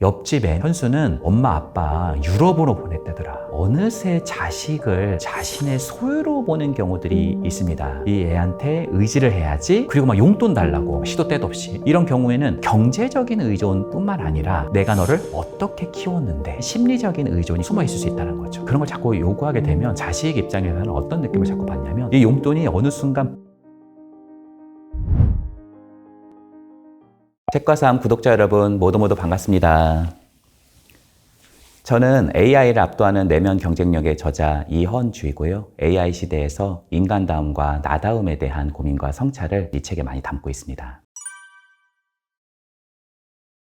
옆집에 현수는 엄마 아빠 유럽으로 보냈다더라. 어느새 자식을 자신의 소유로 보는 경우들이 있습니다. 이 애한테 의지를 해야지, 그리고 막 용돈 달라고 시도 때도 없이. 이런 경우에는 경제적인 의존뿐만 아니라 내가 너를 어떻게 키웠는데 심리적인 의존이 숨어 있을 수 있다는 거죠. 그런 걸 자꾸 요구하게 되면 자식 입장에서는 어떤 느낌을 자꾸 받냐면, 이 용돈이 어느 순간 책과삼 구독자 여러분 모두 반갑습니다. 저는 AI를 압도하는 내면 경쟁력의 저자 이헌주이고요. AI 시대에서 인간다움과 나다움에 대한 고민과 성찰을 이 책에 많이 담고 있습니다.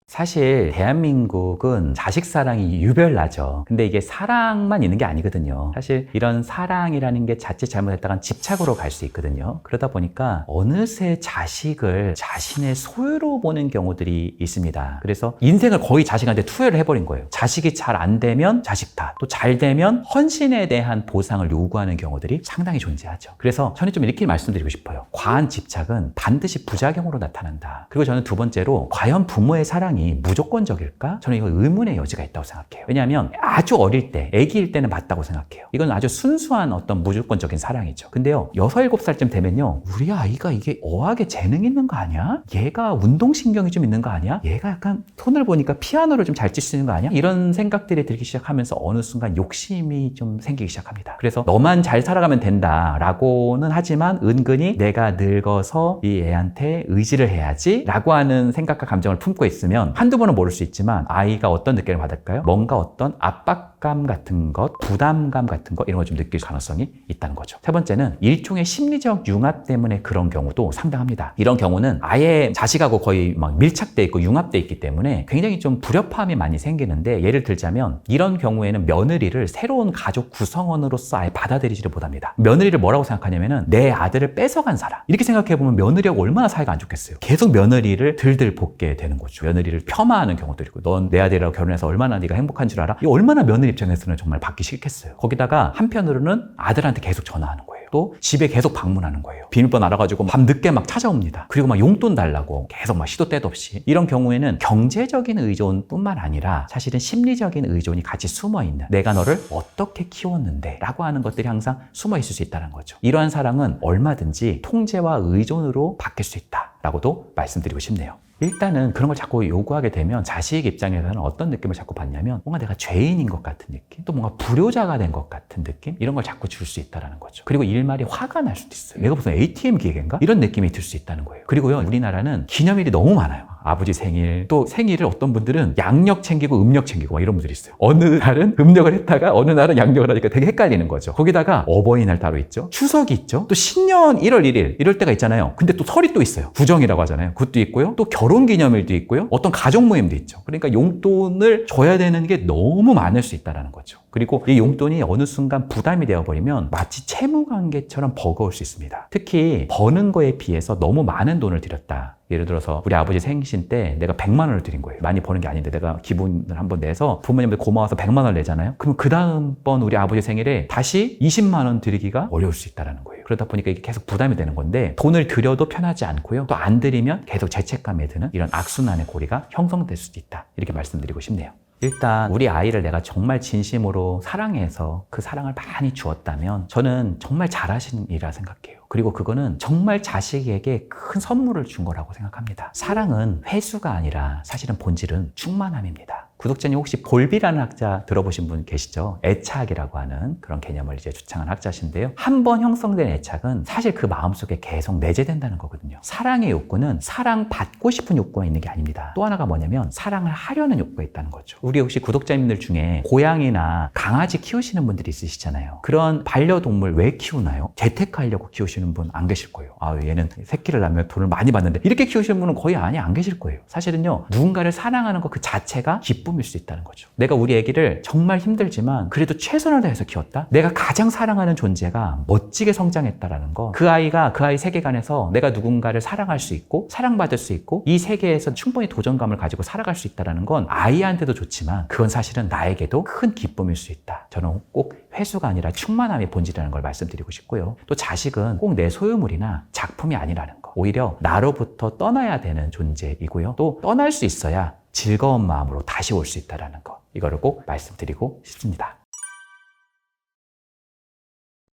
사실 대한민국은 자식 사랑이 유별나죠. 근데 이게 사랑만 있는 게 아니거든요. 사실 이런 사랑이라는 게 자칫 잘못했다간 집착으로 갈 수 있거든요. 그러다 보니까 어느새 자식을 자신의 소유로 보는 경우들이 있습니다. 그래서 인생을 거의 자식한테 투여를 해버린 거예요. 자식이 잘 안 되면 자식 탓, 또 잘 되면 헌신에 대한 보상을 요구하는 경우들이 상당히 존재하죠. 그래서 저는 좀 이렇게 말씀드리고 싶어요. 과한 집착은 반드시 부작용으로 나타난다. 그리고 저는 두 번째로, 과연 부모의 사랑이 무조건적일까? 저는 이거 의문의 여지가 있다고 생각해요. 왜냐하면 아주 어릴 때, 아기일 때는 맞다고 생각해요. 이건 아주 순수한 어떤 무조건적인 사랑이죠. 근데요, 6, 7살쯤 되면요, 우리 아이가 이게 어학에 재능 있는 거 아니야? 얘가 운동신경이 좀 있는 거 아니야? 얘가 약간 손을 보니까 피아노를 좀 잘 칠 수 있는 거 아니야? 이런 생각들이 들기 시작하면서 어느 순간 욕심이 좀 생기기 시작합니다. 그래서 너만 잘 살아가면 된다 라고는 하지만 은근히 내가 늙어서 이 애한테 의지를 해야지 라고 하는 생각과 감정을 품고 있으면 한두 번은 모를 수 있지만 아이가 어떤 느낌을 받을까요? 뭔가 어떤 압박감 같은 것, 부담감 같은 것, 이런 걸 좀 느낄 가능성이 있다는 거죠. 세 번째는 일종의 심리적 융합 때문에 그런 경우도 상당합니다. 이런 경우는 아예 자식하고 거의 막 밀착돼 있고 융합돼 있기 때문에 굉장히 좀 불협화음이 많이 생기는데, 예를 들자면 이런 경우에는 며느리를 새로운 가족 구성원으로서 아예 받아들이지를 못합니다. 며느리를 뭐라고 생각하냐면은 내 아들을 뺏어간 사람, 이렇게 생각해보면 며느리하고 얼마나 사이가 안 좋겠어요. 계속 며느리를 들들 볶게 되는 거죠. 며느리를 폄하하는 경우도 있고, 넌 내 아들이라고 결혼해서 얼마나 네가 행복한 줄 알아? 이거 얼마나 며느리 입장에서는 정말 받기 싫겠어요. 거기다가 한편으로는 아들한테 계속 전화하는 거예요. 또 집에 계속 방문하는 거예요. 비밀번호 알아가지고 밤 늦게 막 찾아옵니다. 그리고 막 용돈 달라고 계속 막 시도 때도 없이. 이런 경우에는 경제적인 의존뿐만 아니라 사실은 심리적인 의존이 같이 숨어있는, 내가 너를 어떻게 키웠는데 라고 하는 것들이 항상 숨어 있을 수 있다는 거죠. 이러한 사랑은 얼마든지 통제와 의존으로 바뀔 수 있다 라고도 말씀드리고 싶네요. 일단은 그런 걸 자꾸 요구하게 되면 자식 입장에서는 어떤 느낌을 자꾸 받냐면, 뭔가 내가 죄인인 것 같은 느낌, 또 뭔가 불효자가 된 것 같은 느낌, 이런 걸 자꾸 줄 수 있다는 거죠. 그리고 일말이 화가 날 수도 있어요. 얘가 무슨 ATM 기계인가? 이런 느낌이 들 수 있다는 거예요. 그리고요, 우리나라는 기념일이 너무 많아요. 아버지 생일, 또 생일을 어떤 분들은 양력 챙기고 음력 챙기고 막 이런 분들이 있어요. 어느 날은 음력을 했다가 어느 날은 양력을 하니까 되게 헷갈리는 거죠. 거기다가 어버이날 따로 있죠. 추석이 있죠. 또 신년 1월 1일 이럴 때가 있잖아요. 근데 또 설이 또 있어요. 구정이라고 하잖아요. 그것도 있고요. 또 결혼기념일도 있고요. 어떤 가족 모임도 있죠. 그러니까 용돈을 줘야 되는 게 너무 많을 수 있다는 거죠. 그리고 이 용돈이 어느 순간 부담이 되어버리면 마치 채무관계처럼 버거울 수 있습니다. 특히 버는 거에 비해서 너무 많은 돈을 들였다. 예를 들어서 우리 아버지 생신 때 내가 100만 원을 드린 거예요. 많이 버는 게 아닌데 내가 기분을 한번 내서 부모님들 고마워서 100만 원을 내잖아요. 그럼 그 다음번 우리 아버지 생일에 다시 20만 원 드리기가 어려울 수 있다는 거예요. 그러다 보니까 이게 계속 부담이 되는 건데, 돈을 들여도 편하지 않고요, 또 안 드리면 계속 죄책감에 드는 이런 악순환의 고리가 형성될 수도 있다, 이렇게 말씀드리고 싶네요. 일단 우리 아이를 내가 정말 진심으로 사랑해서 그 사랑을 많이 주었다면 저는 정말 잘하신 일이라 생각해요. 그리고 그거는 정말 자식에게 큰 선물을 준 거라고 생각합니다. 사랑은 회수가 아니라 사실은 본질은 충만함입니다. 구독자님 혹시 볼비라는 학자 들어보신 분 계시죠? 애착이라고 하는 그런 개념을 이제 주창한 학자신데요. 한 번 형성된 애착은 사실 그 마음속에 계속 내재된다는 거거든요. 사랑의 욕구는 사랑받고 싶은 욕구가 있는 게 아닙니다. 또 하나가 뭐냐면 사랑을 하려는 욕구가 있다는 거죠. 우리 혹시 구독자님들 중에 고양이나 강아지 키우시는 분들이 있으시잖아요. 그런 반려동물 왜 키우나요? 재테크하려고 키우시는 분 안 계실 거예요. 아, 얘는 새끼를 낳으면 돈을 많이 받는데, 이렇게 키우시는 분은 거의 안 계실 거예요. 사실은요, 누군가를 사랑하는 것 그 자체가 기쁨일 수 있다는 거죠. 내가 우리 아기를 정말 힘들지만 그래도 최선을 다해서 키웠다? 내가 가장 사랑하는 존재가 멋지게 성장했다라는 거, 그 아이가 그 아이 세계관에서 내가 누군가를 사랑할 수 있고 사랑받을 수 있고 이 세계에서 충분히 도전감을 가지고 살아갈 수 있다는 건 아이한테도 좋지만 그건 사실은 나에게도 큰 기쁨일 수 있다. 저는 꼭 회수가 아니라 충만함의 본질이라는 걸 말씀드리고 싶고요. 또 자식은 꼭 내 소유물이나 작품이 아니라는 거, 오히려 나로부터 떠나야 되는 존재이고요. 또 떠날 수 있어야 즐거운 마음으로 다시 올 수 있다는 거, 이거를 꼭 말씀드리고 싶습니다.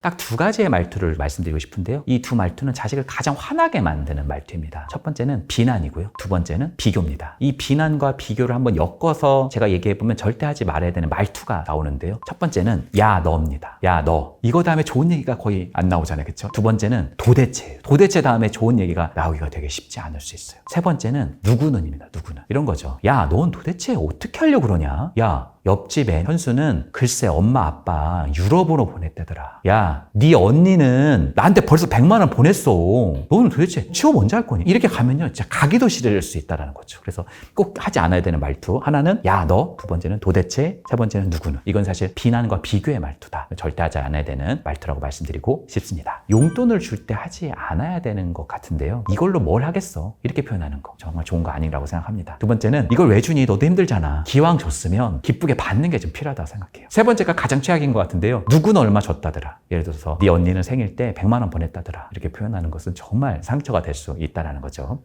딱 두 가지의 말투를 말씀드리고 싶은데요. 이 두 말투는 자식을 가장 화나게 만드는 말투입니다. 첫 번째는 비난이고요. 두 번째는 비교입니다. 이 비난과 비교를 한번 엮어서 제가 얘기해보면 절대 하지 말아야 되는 말투가 나오는데요. 첫 번째는 야 너입니다. 야 너. 이거 다음에 좋은 얘기가 거의 안 나오잖아요. 그렇죠? 두 번째는 도대체. 도대체 다음에 좋은 얘기가 나오기가 되게 쉽지 않을 수 있어요. 세 번째는 누구는입니다. 누구는. 이런 거죠. 야 넌 도대체 어떻게 하려고 그러냐? 야 옆집에 현수는 글쎄 엄마 아빠 유럽으로 보냈다더라. 야, 네 언니는 나한테 벌써 100만 원 보냈어. 너는 도대체 취업 언제 할 거니? 이렇게 가면요, 진짜 가기도 싫을 수 있다는 거죠. 그래서 꼭 하지 않아야 되는 말투. 하나는 야, 너. 두 번째는 도대체. 세 번째는 누구는. 이건 사실 비난과 비교의 말투다. 절대 하지 않아야 되는 말투라고 말씀드리고 싶습니다. 용돈을 줄 때 하지 않아야 되는 것 같은데요. 이걸로 뭘 하겠어? 이렇게 표현하는 거. 정말 좋은 거 아니라고 생각합니다. 두 번째는 이걸 왜 주니? 너도 힘들잖아. 기왕 줬으면 기쁘게 받는 게 좀 필요하다고 생각해요. 세 번째가 가장 최악인 것 같은데요. 누구는 얼마 줬다더라. 예를 들어서 네 언니는 생일 때 100만 원 보냈다더라. 이렇게 표현하는 것은 정말 상처가 될 수 있다는 거죠.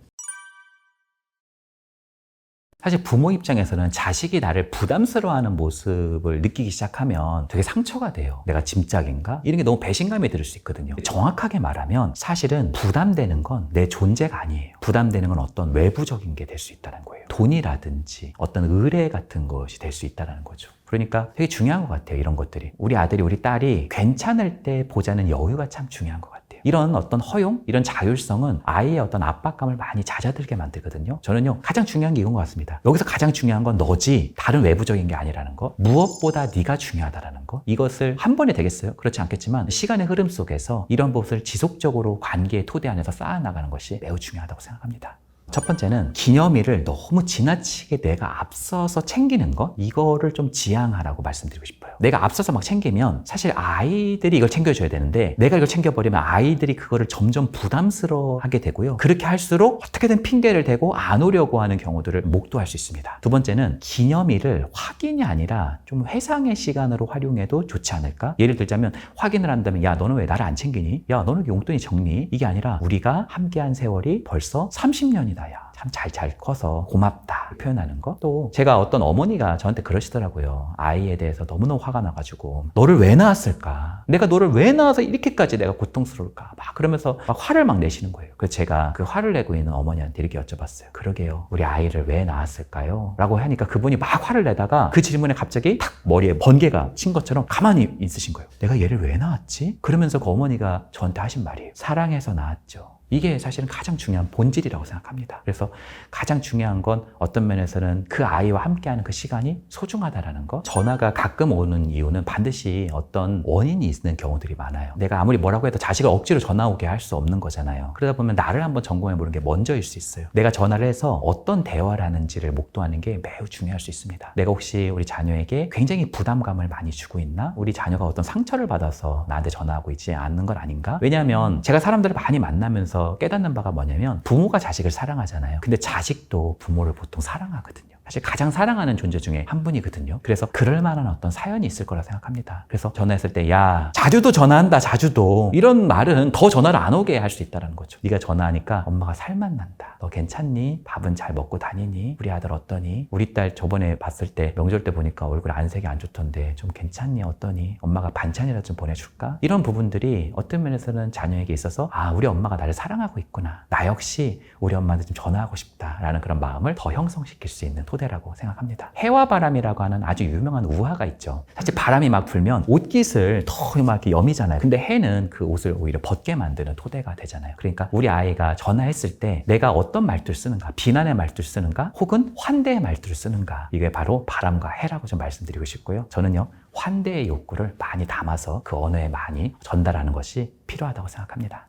사실 부모 입장에서는 자식이 나를 부담스러워하는 모습을 느끼기 시작하면 되게 상처가 돼요. 내가 짐짝인가? 이런 게 너무 배신감이 들 수 있거든요. 정확하게 말하면 사실은 부담되는 건 내 존재가 아니에요. 부담되는 건 어떤 외부적인 게 될 수 있다는 거예요. 돈이라든지 어떤 의뢰 같은 것이 될 수 있다는 거죠. 그러니까 되게 중요한 것 같아요. 이런 것들이. 우리 아들이 우리 딸이 괜찮을 때 보자는 여유가 참 중요한 것 같아요. 이런 어떤 허용, 이런 자율성은 아이의 어떤 압박감을 많이 잦아들게 만들거든요. 저는요, 가장 중요한 게 이건 것 같습니다. 여기서 가장 중요한 건 너지 다른 외부적인 게 아니라는 거. 무엇보다 네가 중요하다는 거. 이것을 한 번에 되겠어요? 그렇지 않겠지만 시간의 흐름 속에서 이런 것을 지속적으로 관계의 토대 안에서 쌓아나가는 것이 매우 중요하다고 생각합니다. 첫 번째는 기념일을 너무 지나치게 내가 앞서서 챙기는 거, 이거를 좀 지양하라고 말씀드리고 싶어요. 내가 앞서서 막 챙기면 사실 아이들이 이걸 챙겨줘야 되는데 내가 이걸 챙겨버리면 아이들이 그거를 점점 부담스러워하게 되고요. 그렇게 할수록 어떻게든 핑계를 대고 안 오려고 하는 경우들을 목도할 수 있습니다. 두 번째는 기념일을 확인이 아니라 좀 회상의 시간으로 활용해도 좋지 않을까? 예를 들자면 확인을 한다면 야 너는 왜 나를 안 챙기니? 야 너는 용돈이 적니? 이게 아니라 우리가 함께한 세월이 벌써 30년이다. 참 잘 커서 고맙다 표현하는 거. 또 제가 어떤 어머니가 저한테 그러시더라고요. 아이에 대해서 너무너무 화가 나가지고 너를 왜 낳았을까? 내가 너를 왜 낳아서 이렇게까지 내가 고통스러울까? 막 그러면서 막 화를 막 내시는 거예요. 그래서 제가 그 화를 내고 있는 어머니한테 이렇게 여쭤봤어요. 그러게요. 우리 아이를 왜 낳았을까요? 라고 하니까 그분이 막 화를 내다가 그 질문에 갑자기 탁 머리에 번개가 친 것처럼 가만히 있으신 거예요. 내가 얘를 왜 낳았지? 그러면서 그 어머니가 저한테 하신 말이에요. 사랑해서 낳았죠. 이게 사실은 가장 중요한 본질이라고 생각합니다. 그래서 가장 중요한 건 어떤 면에서는 그 아이와 함께하는 그 시간이 소중하다라는 거. 전화가 가끔 오는 이유는 반드시 어떤 원인이 있는 경우들이 많아요. 내가 아무리 뭐라고 해도 자식을 억지로 전화 오게 할 수 없는 거잖아요. 그러다 보면 나를 한번 점검해보는 게 먼저일 수 있어요. 내가 전화를 해서 어떤 대화를 하는지를 목도하는 게 매우 중요할 수 있습니다. 내가 혹시 우리 자녀에게 굉장히 부담감을 많이 주고 있나? 우리 자녀가 어떤 상처를 받아서 나한테 전화하고 있지 않는 건 아닌가? 왜냐하면 제가 사람들을 많이 만나면서 깨닫는 바가 뭐냐면 부모가 자식을 사랑하잖아요. 근데 자식도 부모를 보통 사랑하거든요. 사실 가장 사랑하는 존재 중에 한 분이거든요. 그래서 그럴 만한 어떤 사연이 있을 거라 생각합니다. 그래서 전화했을 때 야 자주도 전화한다 자주도 이런 말은 더 전화를 안 오게 할 수 있다는 거죠. 네가 전화하니까 엄마가 살만 난다. 너 괜찮니? 밥은 잘 먹고 다니니? 우리 아들 어떠니? 우리 딸 저번에 봤을 때 명절 때 보니까 얼굴 안색이 안 좋던데 좀 괜찮니? 어떠니? 엄마가 반찬이라도 좀 보내줄까? 이런 부분들이 어떤 면에서는 자녀에게 있어서 아 우리 엄마가 나를 사랑하고 있구나. 나 역시 우리 엄마한테 좀 전화하고 싶다라는 그런 마음을 더 형성시킬 수 있는 토대라고 생각합니다. 해와 바람이라고 하는 아주 유명한 우화가 있죠. 사실 바람이 막 불면 옷깃을 더 막 이렇게 여미잖아요. 근데 해는 그 옷을 오히려 벗게 만드는 토대가 되잖아요. 그러니까 우리 아이가 전화했을 때 내가 어떤 말투를 쓰는가, 비난의 말투를 쓰는가, 혹은 환대의 말투를 쓰는가, 이게 바로 바람과 해라고 좀 말씀드리고 싶고요. 저는요 환대의 욕구를 많이 담아서 그 언어에 많이 전달하는 것이 필요하다고 생각합니다.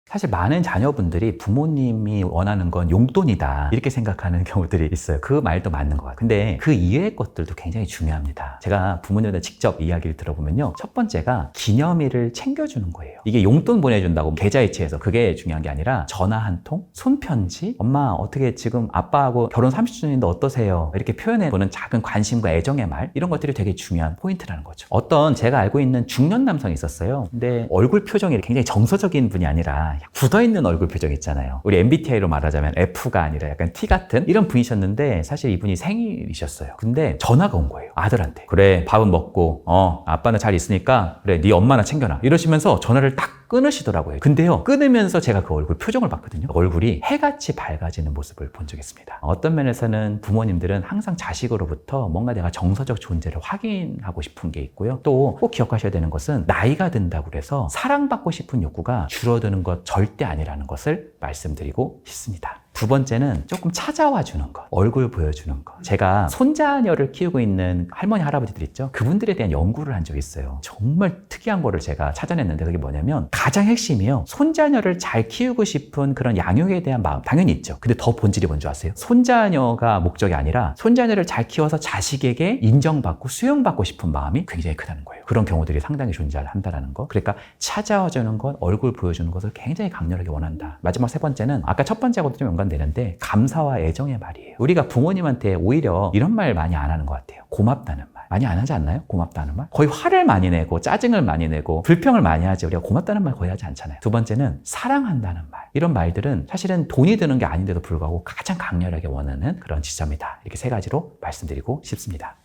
사실 많은 자녀분들이 부모님이 원하는 건 용돈이다 이렇게 생각하는 경우들이 있어요. 그 말도 맞는 것 같아요. 근데 그 이외의 것들도 굉장히 중요합니다. 제가 부모님한테 직접 이야기를 들어보면요, 첫 번째가 기념일을 챙겨주는 거예요. 이게 용돈 보내준다고 계좌이체해서 그게 중요한 게 아니라 전화 한 통, 손편지, 엄마 어떻게 지금 아빠하고 결혼 30주년인데 어떠세요? 이렇게 표현해보는 작은 관심과 애정의 말, 이런 것들이 되게 중요한 포인트라는 거죠. 어떤 제가 알고 있는 중년 남성이 있었어요. 근데 얼굴 표정이 굉장히 정서적인 분이 아니라 굳어있는 얼굴 표정 있잖아요. 우리 MBTI로 말하자면 F가 아니라 약간 T 같은 이런 분이셨는데 사실 이분이 생일이셨어요. 근데 전화가 온 거예요. 아들한테. 그래, 밥은 먹고 아빠는 잘 있으니까 그래, 네 엄마나 챙겨놔. 이러시면서 전화를 딱 끊으시더라고요. 근데요, 끊으면서 제가 그 얼굴 표정을 봤거든요. 얼굴이 해같이 밝아지는 모습을 본 적이 있습니다. 어떤 면에서는 부모님들은 항상 자식으로부터 뭔가 내가 정서적 존재를 확인하고 싶은 게 있고요. 또 꼭 기억하셔야 되는 것은 나이가 든다고 해서 사랑받고 싶은 욕구가 줄어드는 것 절대 아니라는 것을 말씀드리고 싶습니다. 두 번째는 조금 찾아와 주는 것, 얼굴 보여주는 것. 제가 손자녀를 키우고 있는 할머니, 할아버지들 있죠? 그분들에 대한 연구를 한 적이 있어요. 정말 특이한 거를 제가 찾아냈는데 그게 뭐냐면 가장 핵심이요. 손자녀를 잘 키우고 싶은 그런 양육에 대한 마음 당연히 있죠. 근데 더 본질이 뭔지 아세요? 손자녀가 목적이 아니라 손자녀를 잘 키워서 자식에게 인정받고 수용받고 싶은 마음이 굉장히 크다는 거예요. 그런 경우들이 상당히 존재한다는 거. 그러니까 찾아와 주는 것, 얼굴 보여주는 것을 굉장히 강렬하게 원한다. 마지막 세 번째는 아까 첫 번째하고도 좀 연관되는데 감사와 애정의 말이에요. 우리가 부모님한테 오히려 이런 말 많이 안 하는 것 같아요. 고맙다는 말. 많이 안 하지 않나요? 고맙다는 말? 거의 화를 많이 내고 짜증을 많이 내고 불평을 많이 하지 우리가 고맙다는 말 거의 하지 않잖아요. 두 번째는 사랑한다는 말. 이런 말들은 사실은 돈이 드는 게 아닌데도 불구하고 가장 강렬하게 원하는 그런 지점이다. 이렇게 세 가지로 말씀드리고 싶습니다.